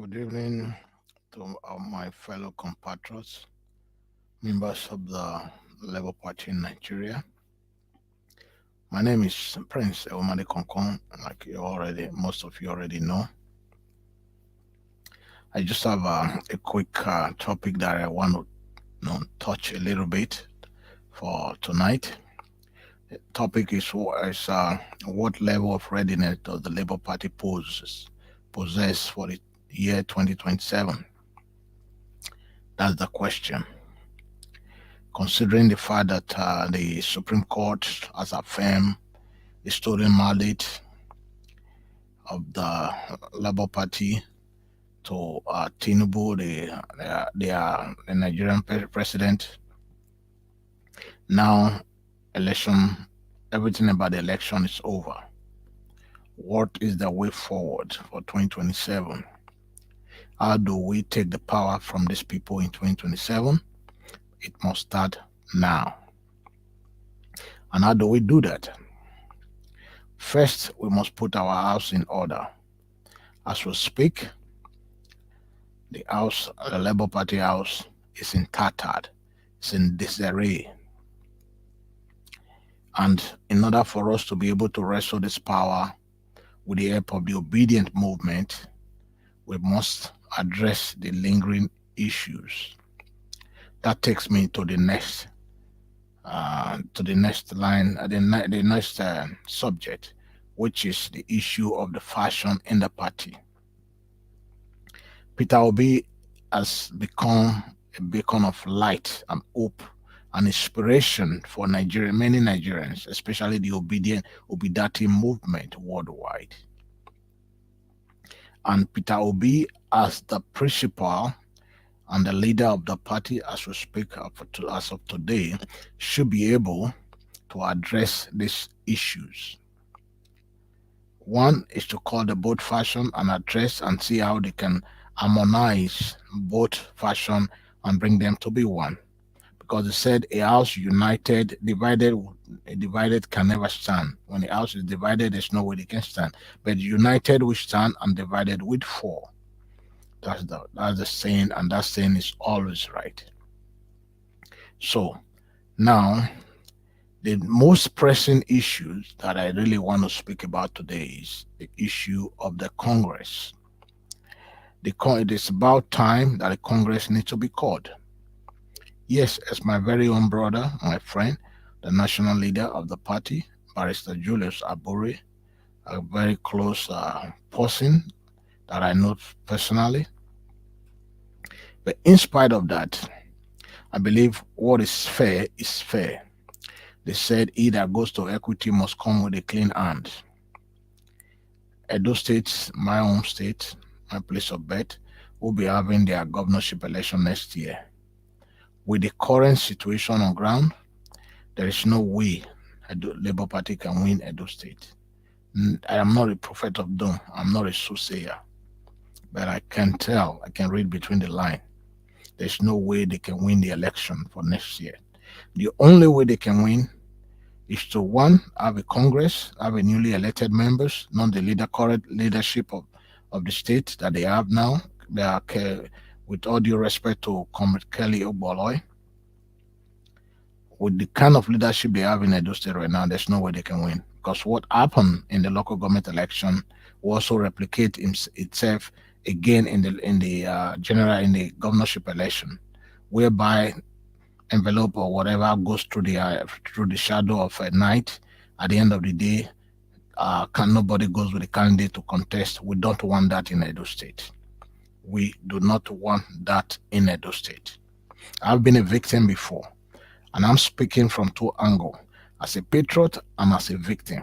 Good evening to my fellow compatriots, members of the Labour Party in Nigeria. My name is Prince Eumade Konkon, like most of you already know. I just have a quick topic that I want to touch a little bit for tonight. The topic is what level of readiness does the Labour Party possess for the year 2027? That's the question. Considering the fact that the Supreme Court has affirmed the stolen mandate of the Labour Party to Tinubu, the Nigerian president. Now, election, everything about the election is over. What is the way forward for 2027? How do we take the power from these people in 2027? It must start now. And how do we do that? First, we must put our house in order. As we speak, the Labour Party house is in tattered, it's in disarray. And in order for us to be able to wrestle this power with the help of the obedient movement, we must address the lingering issues. That takes me to the next line, the next subject, which is the issue of the faction in the party. Peter Obi has become a beacon of light and hope and inspiration for many Nigerians, especially the Obidati movement worldwide. And Peter Obi, as the principal and the leader of the party, as we speak as of today, should be able to address these issues. One is to call the both faction and address and see how they can harmonize both faction and bring them to be one. Because they said a house divided can never stand. When a house is divided, there's no way they can stand. But united we stand and divided with fall. That's the saying, and that saying is always right. So now the most pressing issues that I really want to speak about today is the issue of the Congress. It is about time that the Congress needs to be called. Yes, as my very own brother, my friend, the national leader of the party, Barrister Julius Abure, a very close person that I know personally. But in spite of that, I believe what is fair is fair. They said he that goes to equity must come with a clean hand. Edo State, my home state, my place of birth, will be having their governorship election next year. With the current situation on ground, there is no way the Labour Party can win Edo State. I am not a prophet of doom. I'm not a soothsayer. But I can tell, I can read between the lines. There's no way they can win the election for next year. The only way they can win is to, one, have a Congress, have a newly elected members, not the current leadership of the state that they have now. They are, with all due respect to Comrade Kelly Oboloi, with the kind of leadership they have in Edo State right now, there's no way they can win. Because what happened in the local government election will also replicate itself again in the governorship election, whereby envelope or whatever goes through the shadow of a night. At the end of the day, nobody goes with a candidate to contest. We don't want that in Edo State. We do not want that in Edo State. I've been a victim before, and I'm speaking from two angles, as a patriot and as a victim.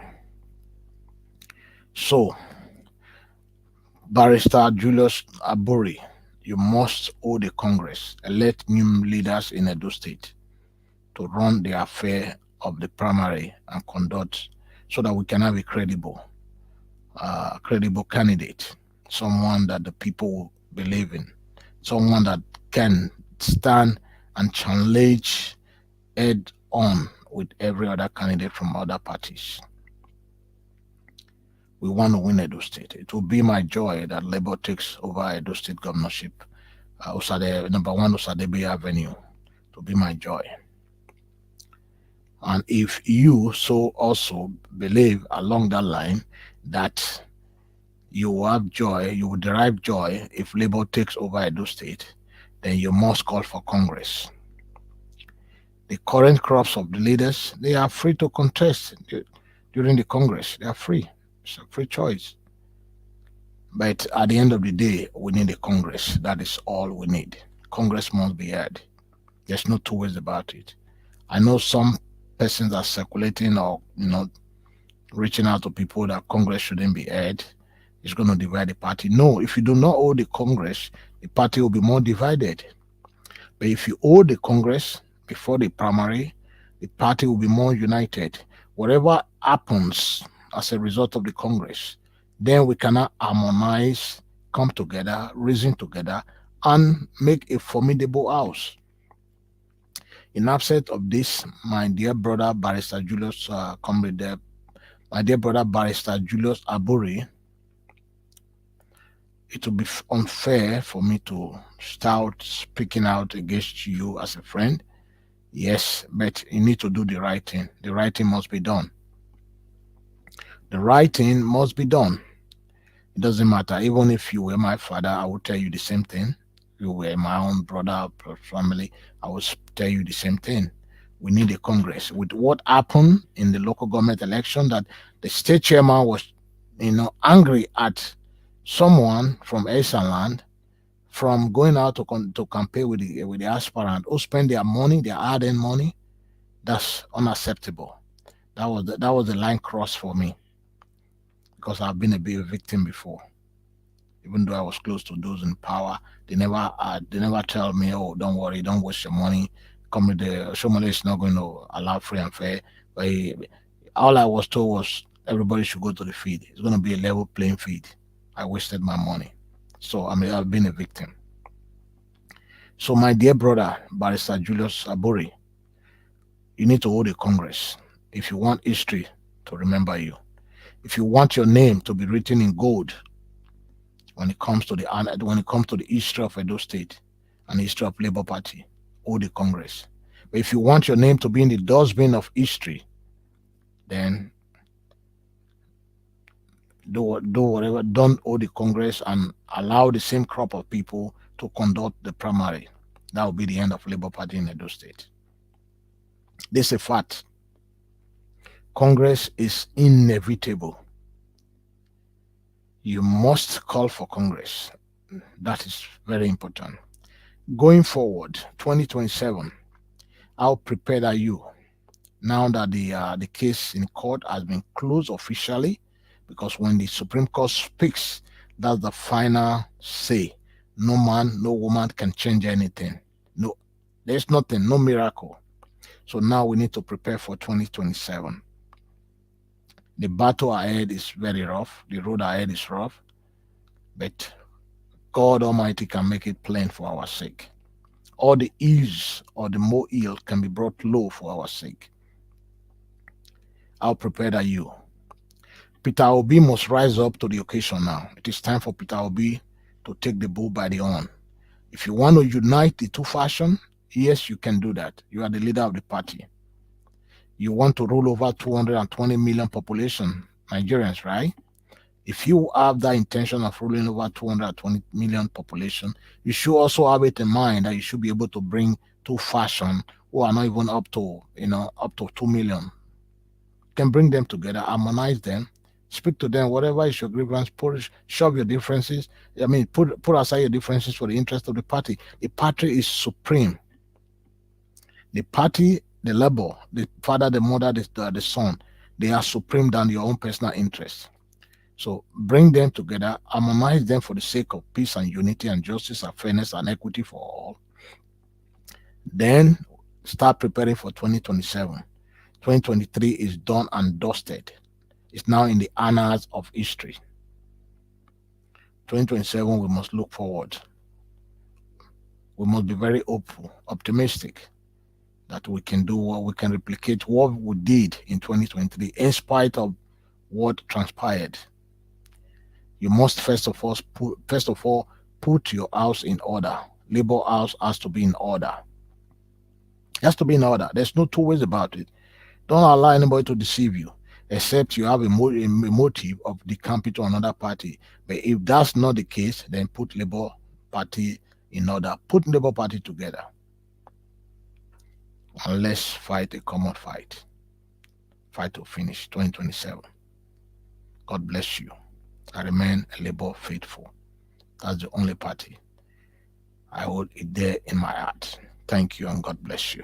So, Barrister Julius Abure, you must hold a Congress, elect new leaders in Edo State to run the affair of the primary and conduct, so that we can have a credible candidate, someone that the people will believe in, someone that can stand and challenge head on with every other candidate from other parties. We want to win Edo State. It will be my joy that Labour takes over Edo State governorship. Usade, number one, Osadebe Avenue. It will be my joy. And if you so also believe along that line that you will have joy, you will derive joy if Labour takes over Edo State, then you must call for Congress. The current crops of the leaders, they are free to contest during the Congress. They are free. It's a free choice. But at the end of the day, we need a Congress. That is all we need. Congress must be heard. There's no two ways about it. I know some persons are circulating or reaching out to people that Congress shouldn't be heard. It's going to divide the party. No, if you do not hold the Congress, the party will be more divided. But if you hold the Congress before the primary, the party will be more united. Whatever happens as a result of the Congress, then we cannot harmonize, come together, reason together, and make a formidable house. In absence of this, my dear brother Barrister Julius, comrade, my dear brother Barrister Julius Aburi, it will be unfair for me to start speaking out against you as a friend. Yes, but you need to do the right thing. The right thing must be done. The right thing must be done. It doesn't matter. Even if you were my father, I would tell you the same thing. You were my own brother, family, I would tell you the same thing. We need a Congress. With what happened in the local government election, that the state chairman was, angry at someone from Eastern from going out to campaign with the aspirant who spend their money, their hard-earned money. That's unacceptable. That was the line crossed for me, because I've been a bit of a victim before. Even though I was close to those in power, they never tell me, oh, don't worry, don't waste your money. Come with the Shomole is not going to allow free and fair. But all I was told was everybody should go to the field. It's going to be a level playing field. I wasted my money. So I've been a victim. So my dear brother, Barrister Julius Aburi, you need to hold a Congress if you want history to remember you. If you want your name to be written in gold when it comes to the history of Edo State and the history of Labour Party, hold the Congress. But if you want your name to be in the dustbin of history, then do whatever. Don't hold the Congress and allow the same crop of people to conduct the primary. That will be the end of Labour Party in Edo State. This is a fact. Congress is inevitable. You must call for Congress. That is very important. Going forward, 2027, how prepared are you now that the case in court has been closed officially? Because when the Supreme Court speaks, that's the final say. No man, no woman can change anything. No, there's nothing, no miracle. So now we need to prepare for 2027. The battle ahead is very rough. The road ahead is rough. But God Almighty can make it plain for our sake. All the ills or the more ill can be brought low for our sake. How prepared are you? Peter Obi must rise up to the occasion now. It is time for Peter Obi to take the bull by the horn. If you want to unite the two factions, yes, you can do that. You are the leader of the party. You want to rule over 220 million population, Nigerians, right? If you have that intention of ruling over 220 million population, you should also have it in mind that you should be able to bring two factions who are not even up to 2 million. You can bring them together, harmonize them, speak to them, whatever is your grievance, shove your differences. Put aside your differences for the interest of the party. The party is supreme. The party, the Labour, the father, the mother, the son, they are supreme than your own personal interests. So bring them together, harmonize them for the sake of peace and unity and justice and fairness and equity for all. Then start preparing for 2027. 2023 is done and dusted. It's now in the annals of history. 2027, we must look forward. We must be very hopeful, optimistic that we can do what we can replicate what we did in 2023 in spite of what transpired. You must first of all put your house in order. Labor house has to be in order. It has to be in order. There's no two ways about it. Don't allow anybody to deceive you, except you have a motive of decamping to another party. But if that's not the case, then put Labour Party in order. Put Labour Party together, and let's fight a common fight. Fight to finish 2027. God bless you. I remain a Labour faithful. That's the only party I hold it there in my heart. Thank you and God bless you.